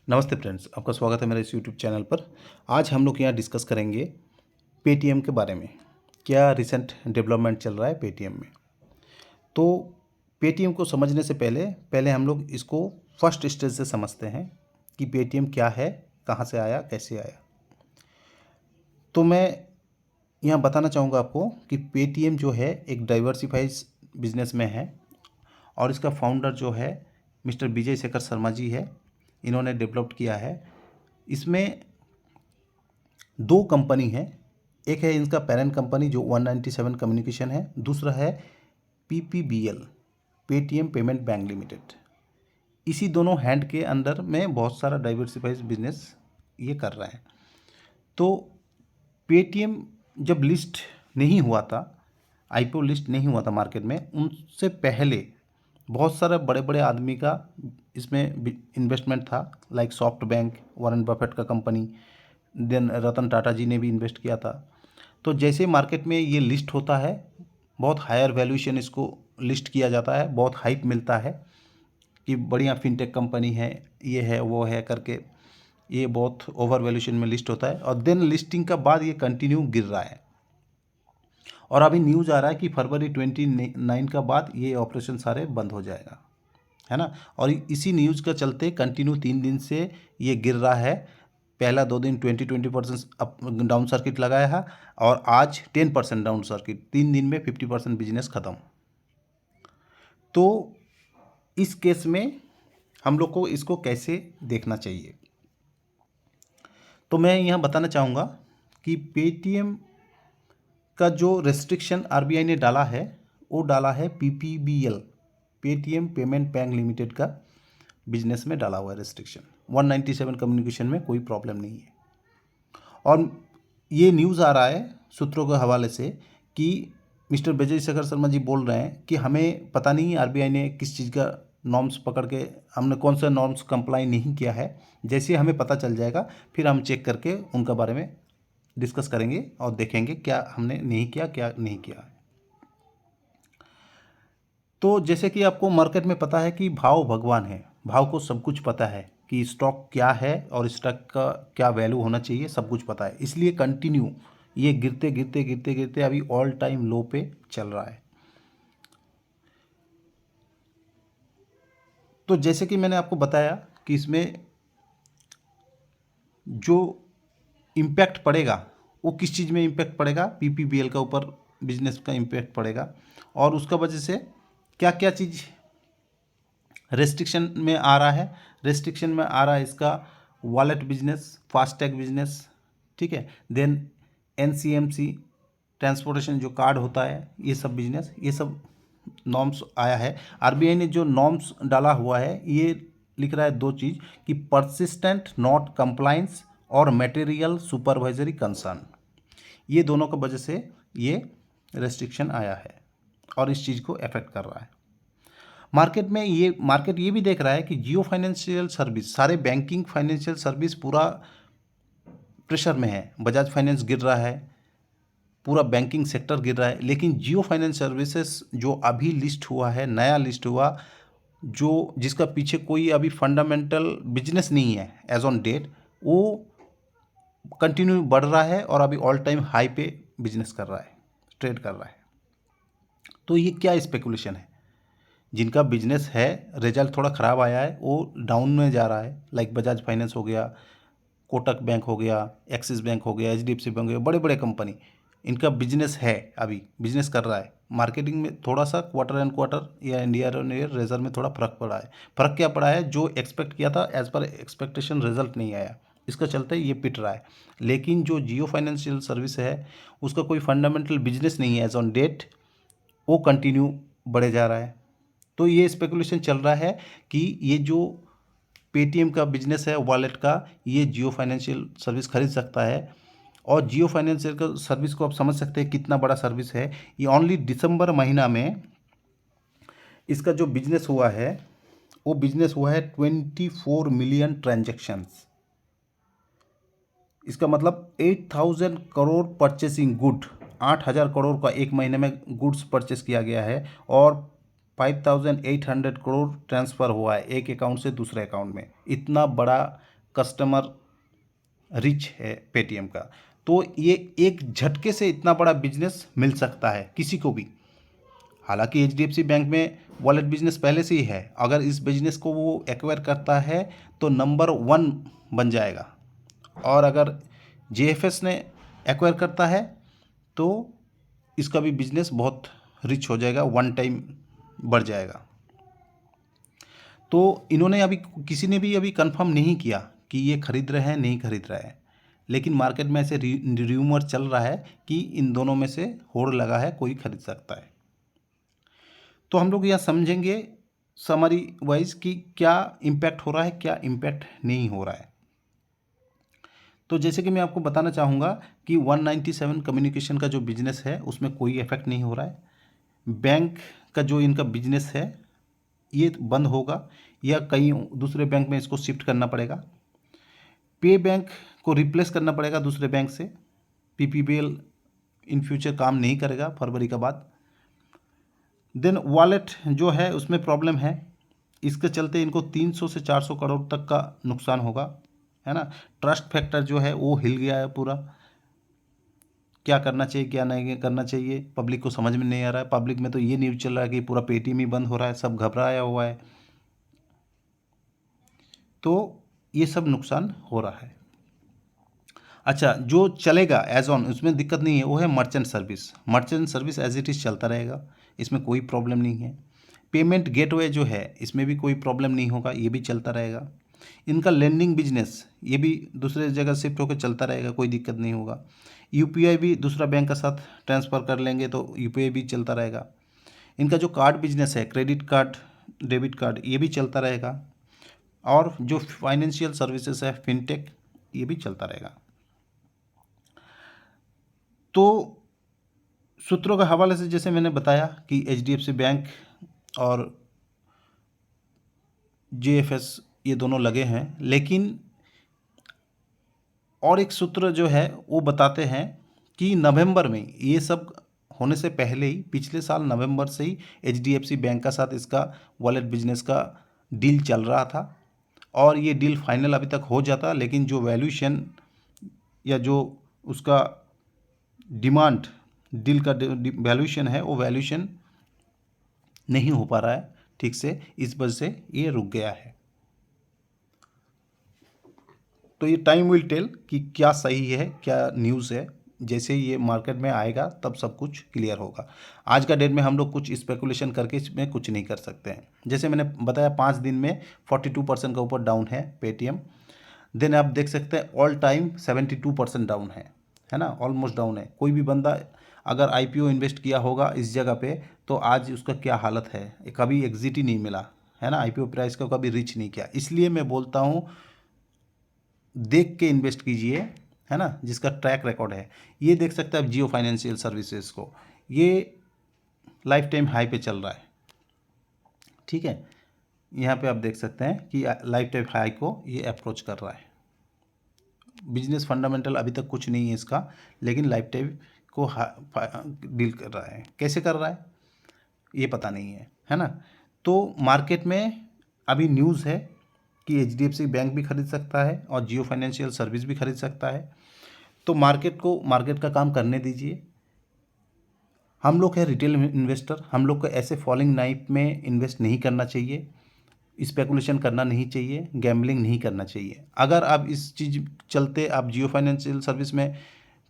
नमस्ते फ्रेंड्स, आपका स्वागत है मेरे इस यूट्यूब चैनल पर। आज हम लोग यहाँ डिस्कस करेंगे पेटीएम के बारे में। क्या रिसेंट डेवलपमेंट चल रहा है पेटीएम में। तो पेटीएम को समझने से पहले पहले हम लोग इसको फर्स्ट स्टेज से समझते हैं कि पेटीएम क्या है, कहाँ से आया, कैसे आया। तो मैं यहाँ बताना चाहूँगा आपको कि पेटीएम जो है एक डाइवर्सिफाइड बिजनेस में है और इसका फाउंडर जो है मिस्टर विजय शेखर शर्मा जी है। इन्होंने डेवलप किया है। इसमें दो कंपनी है, एक है इनका पेरेंट कंपनी जो 197 कम्युनिकेशन है, दूसरा है PPBL Paytm payment bank limited. इसी दोनों हैंड के अंडर में बहुत सारा डाइवर्सिफाइड बिजनेस ये कर रहा है। तो पेटीएम जब लिस्ट नहीं हुआ था, IPO लिस्ट नहीं हुआ था मार्केट में, उनसे पहले बहुत सारे बड़े बड़े आदमी का इसमें इन्वेस्टमेंट था, like soft bank, Warren Buffett का कंपनी, देन रतन टाटा जी ने भी इन्वेस्ट किया था। तो जैसे मार्केट में ये लिस्ट होता है, बहुत हायर वैल्यूएशन इसको लिस्ट किया जाता है, बहुत हाइप मिलता है कि बढ़िया फिनटेक कंपनी है, ये है वो है करके, ये बहुत ओवर वैल्यूएशन में लिस्ट होता है। और देन लिस्टिंग का बाद ये कंटिन्यू गिर रहा है और अभी न्यूज़ आ रहा है कि फरवरी 29 का बाद ये ऑपरेशन सारे बंद हो जाएगा, है ना। और इसी न्यूज़ का चलते कंटिन्यू 3 दिन से ये गिर रहा है। पहला 2 दिन 20% अप डाउन सर्किट लगाया है और आज 10% डाउन सर्किट। 3 दिन में 50% बिजनेस ख़त्म। तो इस केस में हम लोग को इसको कैसे देखना चाहिए, तो मैं यहाँ बताना चाहूँगा कि पेटीएम का जो रेस्ट्रिक्शन RBI ने डाला है वो डाला है PPBL Paytm payment bank limited का बिजनेस में डाला हुआ है रेस्ट्रिक्शन। 197 कम्युनिकेशन में कोई प्रॉब्लम नहीं है। और ये न्यूज़ आ रहा है सूत्रों के हवाले से कि मिस्टर विजय शेखर शर्मा जी बोल रहे हैं कि हमें पता नहीं RBI ने किस चीज़ का नॉर्म्स पकड़ के, हमने कौन सा नॉर्म्स कंप्लाई नहीं किया है। जैसे हमें पता चल जाएगा फिर हम चेक करके उनका बारे में डिस्कस करेंगे और देखेंगे क्या हमने नहीं किया, क्या नहीं किया। तो जैसे कि आपको मार्केट में पता है कि भाव भगवान है, भाव को सब कुछ पता है कि स्टॉक क्या है और स्टॉक का क्या वैल्यू होना चाहिए, सब कुछ पता है। इसलिए कंटिन्यू ये गिरते गिरते गिरते गिरते अभी ऑल टाइम लो पे चल रहा है। तो जैसे कि मैंने आपको बताया कि इसमें जो इम्पैक्ट पड़ेगा वो किस चीज़ में इम्पैक्ट पड़ेगा, PPBL का ऊपर बिजनेस का इम्पैक्ट पड़ेगा। और उसका वजह से क्या क्या चीज़ रेस्ट्रिक्शन में आ रहा है। रेस्ट्रिक्शन में आ रहा है इसका वॉलेट बिजनेस, फास्टैग बिजनेस, ठीक है। देन NCMC ट्रांसपोर्टेशन जो कार्ड होता है, ये सब बिजनेस, ये सब नॉर्म्स आया है। RBI ने जो नॉर्म्स डाला हुआ है ये लिख रहा है दो चीज़ कि परसिस्टेंट नॉट कंप्लाइंस और मटेरियल सुपरवाइजरी कंसर्न। ये दोनों की वजह से ये रेस्ट्रिक्शन आया है और इस चीज़ को अफेक्ट कर रहा है। मार्केट ये भी देख रहा है कि जियो फाइनेंशियल सर्विस, सारे बैंकिंग फाइनेंशियल सर्विस पूरा प्रेशर में है। बजाज फाइनेंस गिर रहा है, पूरा बैंकिंग सेक्टर गिर रहा है, लेकिन जियो फाइनेंस सर्विसेज जो अभी लिस्ट हुआ है, नया लिस्ट हुआ, जो जिसका पीछे कोई अभी फंडामेंटल बिजनेस नहीं है एज ऑन डेट, वो कंटिन्यू बढ़ रहा है और अभी ऑल टाइम हाई पे बिजनेस कर रहा है, ट्रेड कर रहा है। तो ये क्या स्पेकुलेशन है, जिनका बिजनेस है रिजल्ट थोड़ा ख़राब आया है वो डाउन में जा रहा है, लाइक बजाज फाइनेंस हो गया, कोटक बैंक हो गया, एक्सिस बैंक हो गया, HDFC बैंक हो गया, बड़े बड़े कंपनी, इनका बिजनेस है, अभी बिजनेस कर रहा है। मार्केटिंग में थोड़ा सा क्वार्टर एंड क्वार्टर या ईयर ऑन ईयर रिजल्ट में थोड़ा फर्क पड़ा है। फर्क क्या पड़ा है, जो एक्सपेक्ट किया था एज पर एक्सपेक्टेशन रिजल्ट नहीं आया, इसका चलते ये पिट रहा है। लेकिन जो जियो फाइनेंशियल सर्विस है उसका कोई फंडामेंटल बिजनेस नहीं है एज ऑन डेट, वो कंटिन्यू बढ़े जा रहा है। तो ये स्पेकुलेशन चल रहा है कि ये जो पेटीएम का बिजनेस है वॉलेट का, ये जियो फाइनेंशियल सर्विस खरीद सकता है। और जियो फाइनेंशियल का सर्विस को आप समझ सकते हैं कितना बड़ा सर्विस है। ये ओनली दिसंबर महीना में इसका जो बिजनेस हुआ है वो बिजनेस हुआ है 24 मिलियन ट्रांजैक्शंस। इसका मतलब 8,000 करोड़ परचेसिंग गुड, 8,000 करोड़ का एक महीने में गुड्स परचेस किया गया है और 5,800 करोड़ ट्रांसफ़र हुआ है एक अकाउंट से दूसरे अकाउंट में। इतना बड़ा कस्टमर रिच है पेटीएम का। तो ये एक झटके से इतना बड़ा बिजनेस मिल सकता है किसी को भी। हालांकि एचडीएफसी बैंक में वॉलेट बिजनेस पहले से ही है, अगर इस बिजनेस को वो एक्वायर करता है तो नंबर 1 बन जाएगा। और अगर जेएफएस ने एक्वायर करता है तो इसका भी बिजनेस बहुत रिच हो जाएगा, वन टाइम बढ़ जाएगा। तो इन्होंने अभी, किसी ने भी अभी कंफर्म नहीं किया कि ये खरीद रहे हैं नहीं खरीद रहे हैं, लेकिन मार्केट में ऐसे र्यूमर चल रहा है कि इन दोनों में से होड़ लगा है, कोई खरीद सकता है। तो हम लोग यह समझेंगे समरी वाइज कि क्या इम्पैक्ट हो रहा है, क्या इम्पैक्ट नहीं हो रहा है। तो जैसे कि मैं आपको बताना चाहूँगा कि 197 कम्युनिकेशन का जो बिजनेस है उसमें कोई इफेक्ट नहीं हो रहा है। बैंक का जो इनका बिजनेस है ये बंद होगा या कहीं दूसरे बैंक में इसको शिफ्ट करना पड़ेगा। पे बैंक को रिप्लेस करना पड़ेगा दूसरे बैंक से। पीपीबीएल इन फ्यूचर काम नहीं करेगा फरवरी के बाद। देन वॉलेट जो है उसमें प्रॉब्लम है, इसके चलते इनको 300 से 400 करोड़ तक का नुकसान होगा, है ना। ट्रस्ट फैक्टर जो है वो हिल गया है पूरा। क्या करना चाहिए क्या नहीं करना चाहिए पब्लिक को समझ में नहीं आ रहा है। पब्लिक में तो ये न्यूज़ चल रहा है कि पूरा पेटीएम ही बंद हो रहा है, सब घबराया हुआ है। तो ये सब नुकसान हो रहा है। अच्छा, जो चलेगा एज ऑन, उसमें दिक्कत नहीं है, वो है merchant service. Merchant service as it is चलता रहेगा, इसमें कोई प्रॉब्लम नहीं है। पेमेंट गेटवे जो है इसमें भी कोई प्रॉब्लम नहीं होगा, ये भी चलता रहेगा। इनका लेंडिंग बिजनेस ये भी दूसरे जगह शिफ्ट होकर चलता रहेगा, कोई दिक्कत नहीं होगा। यूपीआई भी दूसरा बैंक के साथ ट्रांसफ़र कर लेंगे तो यूपीआई भी चलता रहेगा। इनका जो कार्ड बिजनेस है, क्रेडिट कार्ड, डेबिट कार्ड, ये भी चलता रहेगा। और जो फाइनेंशियल सर्विसेज है, फिनटेक, ये भी चलता रहेगा। तो सूत्रों के हवाले से जैसे मैंने बताया कि एचडीएफसी बैंक और जेएफएस ये दोनों लगे हैं, लेकिन और एक सूत्र जो है वो बताते हैं कि नवंबर में, ये सब होने से पहले ही, पिछले साल नवंबर से ही एचडीएफसी बैंक का साथ इसका वॉलेट बिजनेस का डील चल रहा था और ये डील फाइनल अभी तक हो जाता, लेकिन जो वैल्यूएशन या जो उसका डिमांड, डील का वैल्यूएशन है, वो वैल्यूएशन नहीं हो पा रहा है ठीक से, इस वजह से ये रुक गया है। तो ये टाइम विल टेल कि क्या सही है क्या न्यूज़ है। जैसे ये मार्केट में आएगा तब सब कुछ क्लियर होगा। आज का डेट में हम लोग कुछ स्पेकुलेशन करके इसमें कुछ नहीं कर सकते हैं। जैसे मैंने बताया 5 दिन में 42% का ऊपर डाउन है पेटीएम। देन आप देख सकते हैं ऑल टाइम 72% डाउन है ना, ऑलमोस्ट डाउन है। कोई भी बंदा अगर आईपीओ इन्वेस्ट किया होगा इस जगह पे तो आज उसका क्या हालत है, कभी एग्जिट ही नहीं मिला, है ना। आईपीओ प्राइस को कभी रीच नहीं किया। इसलिए मैं बोलता हूँ देख के इन्वेस्ट कीजिए, है ना, जिसका ट्रैक रिकॉर्ड है। ये देख सकते हैं आप जियो फाइनेंशियल सर्विसेज को, ये लाइफ टाइम हाई पे चल रहा है, ठीक है। यहाँ पे आप देख सकते हैं कि लाइफ टाइम हाई को ये अप्रोच कर रहा है। बिजनेस फंडामेंटल अभी तक कुछ नहीं है इसका, लेकिन लाइफ टाइम को डील कर रहा है। कैसे कर रहा है ये पता नहीं है ना। तो मार्केट में अभी न्यूज़ है कि एचडीएफसी बैंक भी खरीद सकता है और जियो फाइनेंशियल सर्विस भी खरीद सकता है। तो मार्केट का काम करने दीजिए। हम लोग हैं रिटेल इन्वेस्टर, हम लोग को ऐसे फॉलिंग नाइफ में इन्वेस्ट नहीं करना चाहिए, स्पेकुलेशन करना नहीं चाहिए, गैम्बलिंग नहीं करना चाहिए। अगर आप इस चीज़ चलते आप जियो फाइनेंशियल सर्विस में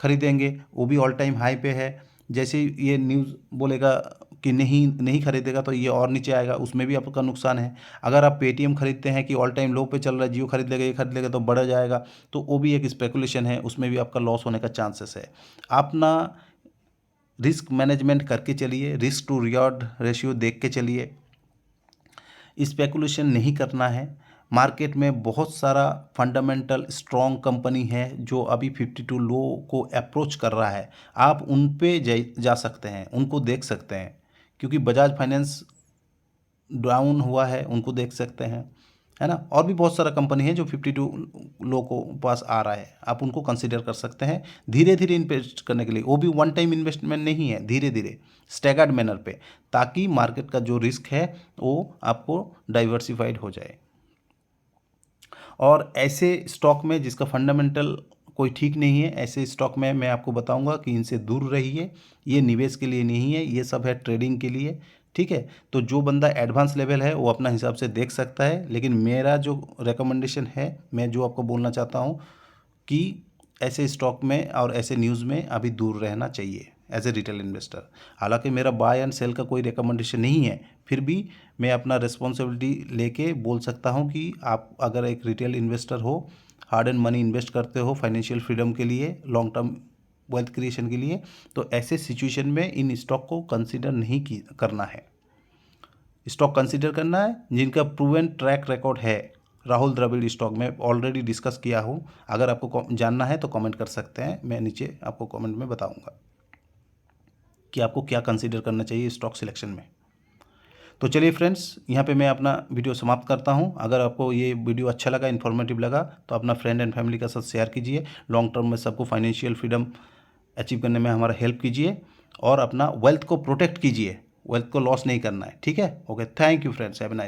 खरीदेंगे, वो भी ऑल टाइम हाई पे है, जैसे ये न्यूज़ बोलेगा कि नहीं खरीदेगा तो ये और नीचे आएगा, उसमें भी आपका नुकसान है। अगर आप पेटीएम खरीदते हैं कि ऑल टाइम लो पे चल रहा है, जियो खरीद लेगा, ये खरीद लेगा तो बढ़ जाएगा, तो वो भी एक स्पेकुलेशन है, उसमें भी आपका लॉस होने का चांसेस है। अपना रिस्क मैनेजमेंट करके चलिए, रिस्क टू रिवॉर्ड रेशियो देख के चलिए, स्पेकुलेशन नहीं करना है। मार्केट में बहुत सारा फंडामेंटल स्ट्रॉन्ग कंपनी है जो अभी 52 लो को अप्रोच कर रहा है, आप उन पे जा सकते हैं, उनको देख सकते हैं। क्योंकि बजाज फाइनेंस डाउन हुआ है, उनको देख सकते हैं, है ना। और भी बहुत सारा कंपनी है जो 52 लो को पास आ रहा है, आप उनको कंसीडर कर सकते हैं धीरे धीरे इन्वेस्ट करने के लिए। वो भी वन टाइम इन्वेस्टमेंट नहीं है, धीरे धीरे स्टैगर्ड मैनर पे, ताकि मार्केट का जो रिस्क है वो आपको डाइवर्सिफाइड हो जाए। और ऐसे स्टॉक में जिसका फंडामेंटल कोई ठीक नहीं है, ऐसे स्टॉक में मैं आपको बताऊंगा कि इनसे दूर रहिए। ये निवेश के लिए नहीं है, ये सब है ट्रेडिंग के लिए, ठीक है। तो जो बंदा एडवांस लेवल है वो अपना हिसाब से देख सकता है, लेकिन मेरा जो रिकमेंडेशन है, मैं जो आपको बोलना चाहता हूँ कि ऐसे स्टॉक में और ऐसे न्यूज़ में अभी दूर रहना चाहिए एज ए रिटेल इन्वेस्टर। हालांकि मेरा बाय एंड सेल का कोई रिकमेंडेशन नहीं है, फिर भी मैं अपना रिस्पॉन्सिबिलिटी लेके बोल सकता हूं कि आप अगर एक रिटेल इन्वेस्टर हो, हार्ड एंड मनी इन्वेस्ट करते हो फाइनेंशियल फ्रीडम के लिए, लॉन्ग टर्म वेल्थ क्रिएशन के लिए, तो ऐसे सिचुएशन में इन स्टॉक को कंसिडर नहीं करना है। स्टॉक कंसिडर करना है जिनका प्रूवन ट्रैक रिकॉर्ड है। राहुल द्रविड़ स्टॉक में ऑलरेडी डिस्कस किया हूँ, अगर आपको जानना है तो कमेंट कर सकते हैं, मैं नीचे आपको कमेंट में बताऊंगा कि आपको क्या कंसीडर करना चाहिए स्टॉक सिलेक्शन में। तो चलिए फ्रेंड्स, यहाँ पे मैं अपना वीडियो समाप्त करता हूँ। अगर आपको ये वीडियो अच्छा लगा, इन्फॉर्मेटिव लगा, तो अपना फ्रेंड एंड फैमिली के साथ शेयर कीजिए। लॉन्ग टर्म में सबको फाइनेंशियल फ्रीडम अचीव करने में हमारा हेल्प कीजिए और अपना वेल्थ को प्रोटेक्ट कीजिए। वेल्थ को लॉस नहीं करना है, ठीक है। Okay, thank you friends, have a nice